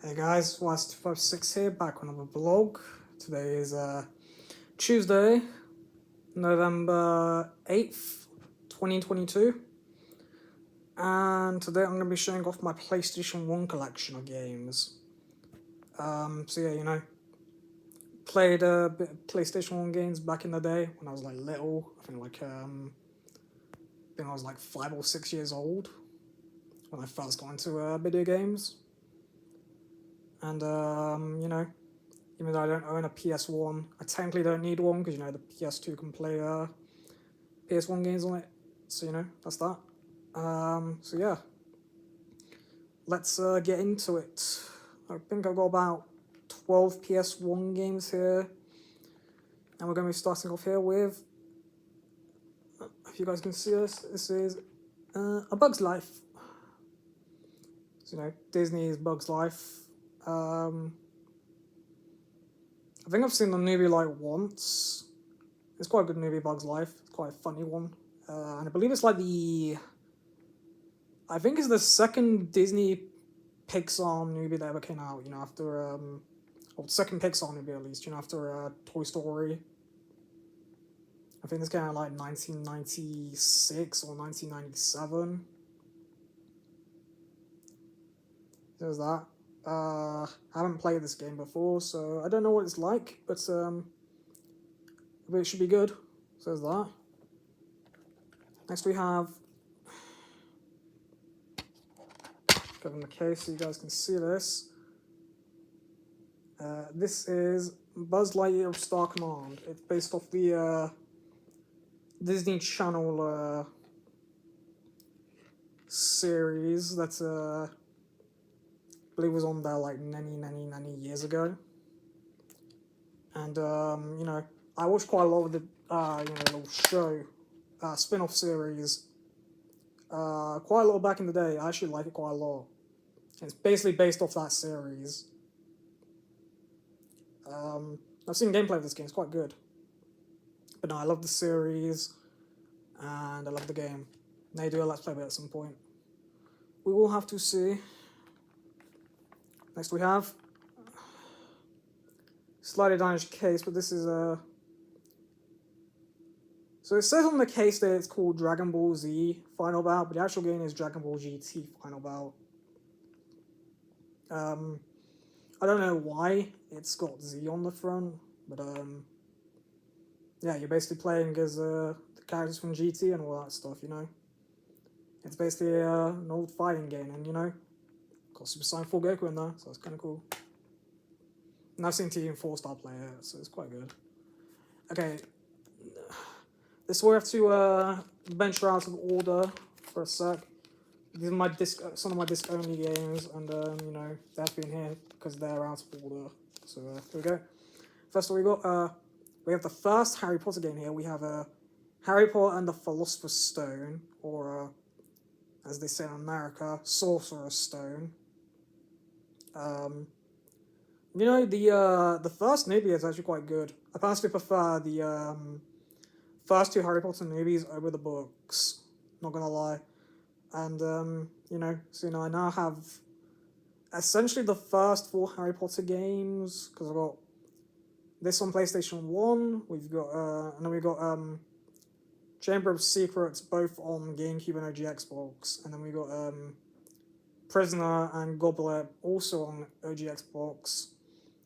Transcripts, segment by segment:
Hey guys, Wise256 here, back on another vlog. Today is Tuesday, November 8th, 2022. And today I'm going to be showing off my PlayStation 1 collection of games. So yeah, played a bit of PlayStation 1 games back in the day when I was like little. I think I was like 5 or 6 years old when I first got into video games. And even though I don't own a PS1, I technically don't need one because the PS2 can play PS1 games on it. So that's that. So yeah, let's get into it. I think I've got about 12 PS1 games here, and we're going to be starting off here with, if you guys can see this is A Bug's Life. So Disney's Bug's Life. I think I've seen the movie like once. It's quite a good movie, Bug's Life. It's quite a funny one. And I believe it's like I think it's the second Disney Pixar movie that ever came out, after, or second Pixar movie at least, after Toy Story. I think this came out like 1996 or 1997. There's that. I haven't played this game before, so I don't know what it's like, but it should be good. So there's that. Next we have, go in the case so you guys can see this. This is Buzz Lightyear Star Command. It's based off the Disney Channel series that I believe was on there like many years ago. And I watched quite a lot of the little show spin-off series quite a lot back in the day. I actually like it quite a lot. It's basically based off that series. I've seen gameplay of this game, it's quite good. But no, I love the series, and I love the game. May do a Let's Play of it at some point. We will have to see. Next we have, slightly damaged case, but this is so it says on the case that it's called Dragon Ball Z Final Bout, but the actual game is Dragon Ball GT Final Bout. I don't know why it's got Z on the front, but yeah, you're basically playing as the characters from GT and all that stuff, It's basically an old fighting game, and got Super Saiyan 4 Goku in there, so it's kind of cool. And I've seen Team 4-Star play it, so it's quite good. Okay, this will have to venture out of order for a sec. These are my some of my disc-only games, and they have to be in here because they're out of order. So here we go. First of all, we have the first Harry Potter game here. We have Harry Potter and the Philosopher's Stone, or as they say in America, Sorcerer's Stone. The first movie is actually quite good. I personally prefer the first two Harry Potter movies over the books. Not gonna lie. And so I now have essentially the first 4 Harry Potter games, because I've got this on PlayStation 1. We've got and then we've got Chamber of Secrets both on GameCube and OG Xbox, and then we got Prisoner and Goblet also on OG Xbox,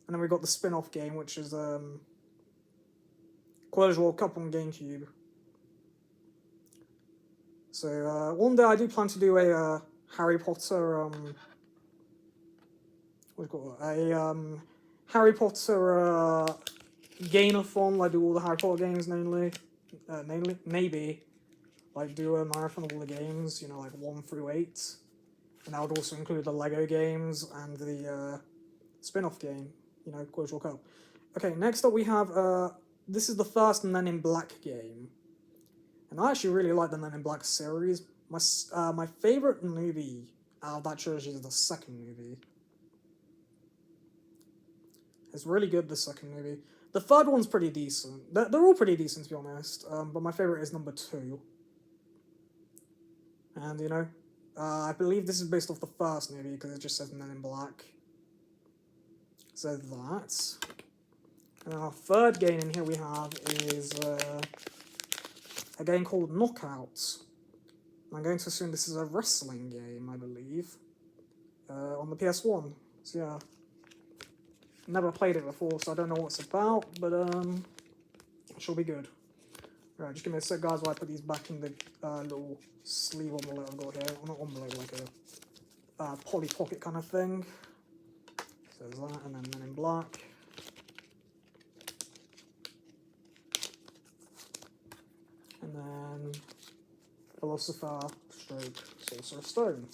and then we got the spin-off game, which is Quidditch World Cup on GameCube. So one day I do plan to do a Harry Potter Harry Potter gain-a-thon. I do all the Harry Potter games, maybe like do a marathon of all the games, like 1 through 8, and that would also include the Lego games and the spin-off game, Quidditch World Cup. Okay, next up we have this is the first Men in Black game. And I actually really like the Men in Black series. My favorite movie out of that trilogy is the second movie. It's really good, the second movie. The third one's pretty decent. They're all pretty decent, to be honest. But my favorite is number 2. And, I believe this is based off the first movie, because it just says Men in Black. So that. And our third game in here we have is a game called Knockouts. I'm going to assume this is a wrestling game, I believe, on the PS1. So yeah, never played it before, so I don't know what it's about, but it should be good. Right, just give me a sec, guys, while I put these back in the little sleeve envelope I've got here. Well, not envelope, like a Polly Pocket kind of thing. So there's that, and then Men in Black. And then Philosopher Stroke Sorcerer's Stone.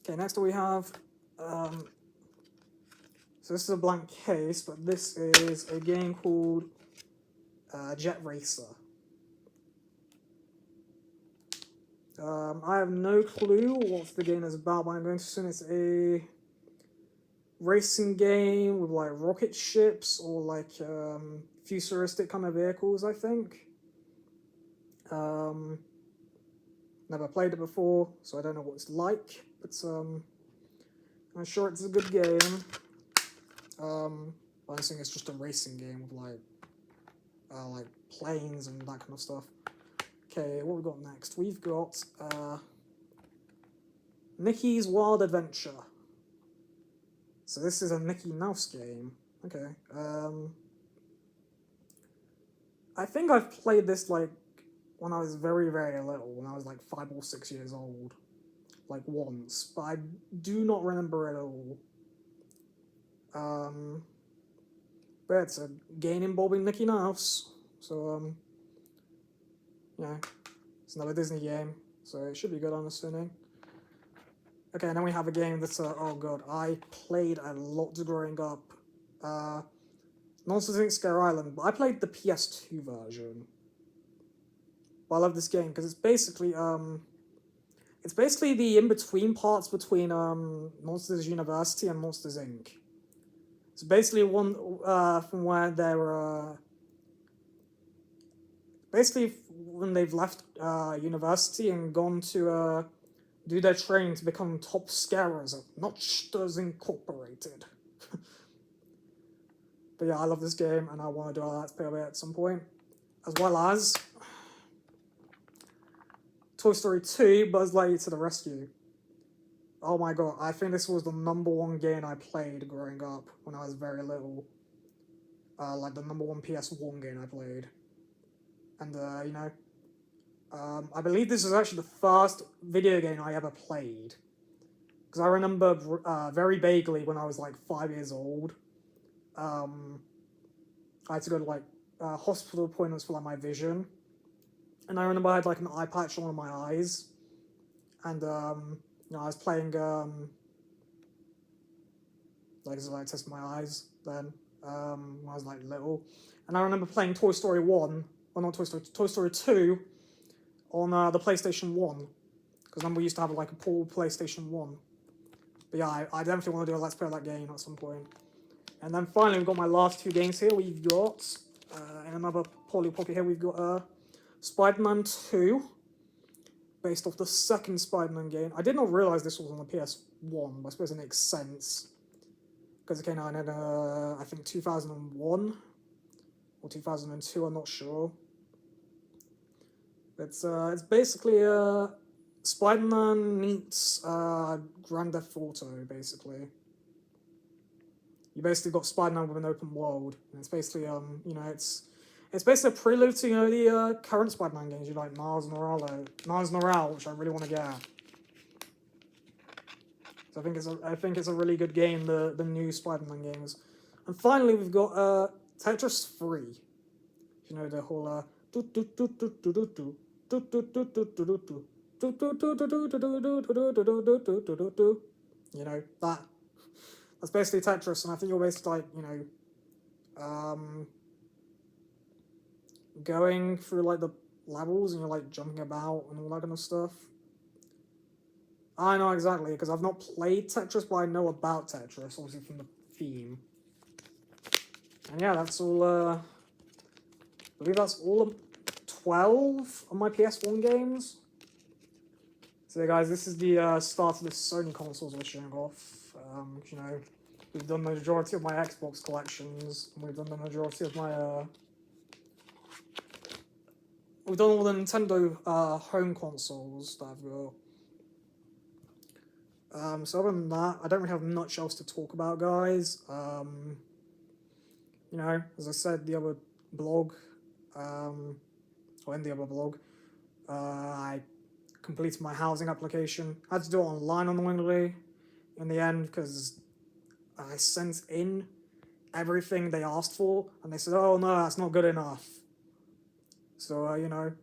Okay, next we have, so this is a blank case, but this is a game called Jet Racer. I have no clue what the game is about, but I'm going to assume it's a racing game with like rocket ships or like futuristic kind of vehicles, I think. Never played it before, so I don't know what it's like, but I'm sure it's a good game. But I think it's just a racing game with like planes and that kind of stuff. Okay, what we got next? We've got Mickey's Wild Adventure. So this is a Mickey Mouse game. Okay. I think I've played this like when I was very, very little, when I was like 5 or 6 years old, like once, but I do not remember it at all. But it's a game involving Mickey Mouse, so yeah, it's another Disney game, so it should be good, I'm assuming. Okay, and then we have a game that's oh god, I played a lot growing up. Monsters Inc. Scare Island, but I played the PS2 version. But I love this game because it's basically the in-between parts between Monsters University and Monsters Inc. It's basically one from where they're basically when they've left university and gone to do their training to become top scarers at Monsters Incorporated. But yeah, I love this game and I want to do a Let's Play of it at some point. As well as Toy Story 2, Buzz Lightyear to the Rescue. Oh my god, I think this was the #1 game I played growing up when I was very little. Like the #1 PS1 game I played. And, you know, I believe this is actually the first video game I ever played. Because I remember very vaguely when I was like 5 years old, I had to go to like hospital appointments for like my vision. And I remember I had like an eye patch on one of my eyes. And, you know, I was playing, like, testing my eyes then, when I was like little. And I remember playing Toy Story 1, well not Toy Story, Toy Story 2 on the PlayStation 1. Because then we used to have like a portable PlayStation 1. But yeah, I definitely want to do a Let's Play of that game at some point. And then finally we've got my last 2 games here. We've got, in another Polly Pocket here, we've got Spider-Man 2. Based off the second Spider-Man game. I did not realise this was on the PS1, but I suppose it makes sense. Because it came out in, I think 2001 or 2002, I'm not sure. It's basically Spider-Man meets Grand Theft Auto, basically. You basically got Spider-Man with an open world, and it's basically, you know, it's basically a prelude to, you know, the current Spider-Man games, you like Miles Morales, which I really want to get. So I think it's a really good game, the new Spider-Man games. And finally we've got Tetris 3. You know, the whole you know, that's basically Tetris, and I think you're basically like, you know, going through like the levels and you're like jumping about and all that kind of stuff. I know exactly, because I've not played Tetris, but I know about Tetris, obviously from the theme. And yeah, that's all, I believe that's all of 12 of my PS1 games. So yeah, guys, this is the start of the Sony consoles we're showing off. You know, we've done the majority of my Xbox collections, and we've done the majority of my, we've done all the Nintendo, home consoles that I've got. So other than that, I don't really have much else to talk about, guys. You know, as I said, the other blog, or in the other blog, I completed my housing application. I had to do it online annoyingly in the end because I sent in everything they asked for, and they said, "Oh no, that's not good enough." So you know,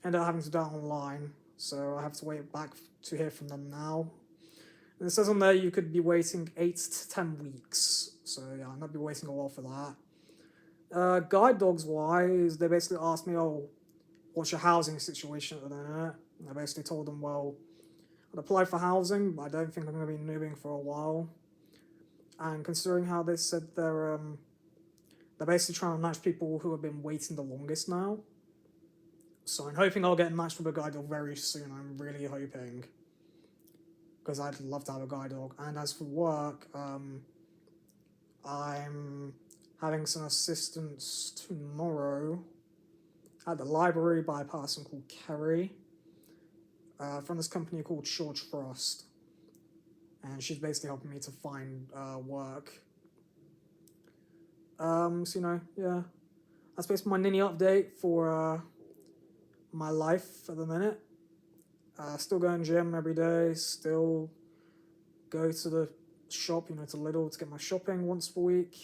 ended up having to do it online. So I have to wait back to hear from them now. And it says on there you could be waiting 8 to 10 weeks. So yeah, I'm gonna be waiting a while for that. Guide dogs wise, they basically asked me, "Oh, what's your housing situation at the minute?" And I basically told them, well, I'd applied for housing, but I don't think I'm going to be moving for a while. And considering how they said they're basically trying to match people who have been waiting the longest now. So I'm hoping I'll get matched with a guide dog very soon. I'm really hoping. Because I'd love to have a guide dog. And as for work, I'm having some assistance tomorrow at the library by a person called Kerry, from this company called Short Trust, and she's basically helping me to find work. So you know, yeah, that's basically my Ninny update for my life at the minute. Still going gym every day, still go to the shop, you know, to Lidl to get my shopping once per week,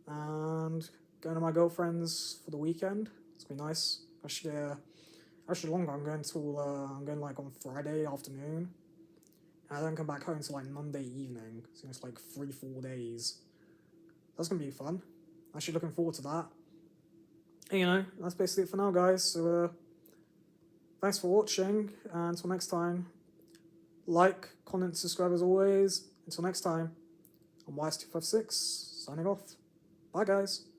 and going to my girlfriend's for the weekend. It's gonna be nice. Actually longer. I'm going like on Friday afternoon, and I don't come back home until like Monday evening. So it's like 3-4 days. That's gonna be fun. Actually looking forward to that. And, you know, that's basically it for now, guys. So thanks for watching, and until next time, like, comment, subscribe as always. Until next time, I'm Wise256 signing off. Bye, guys.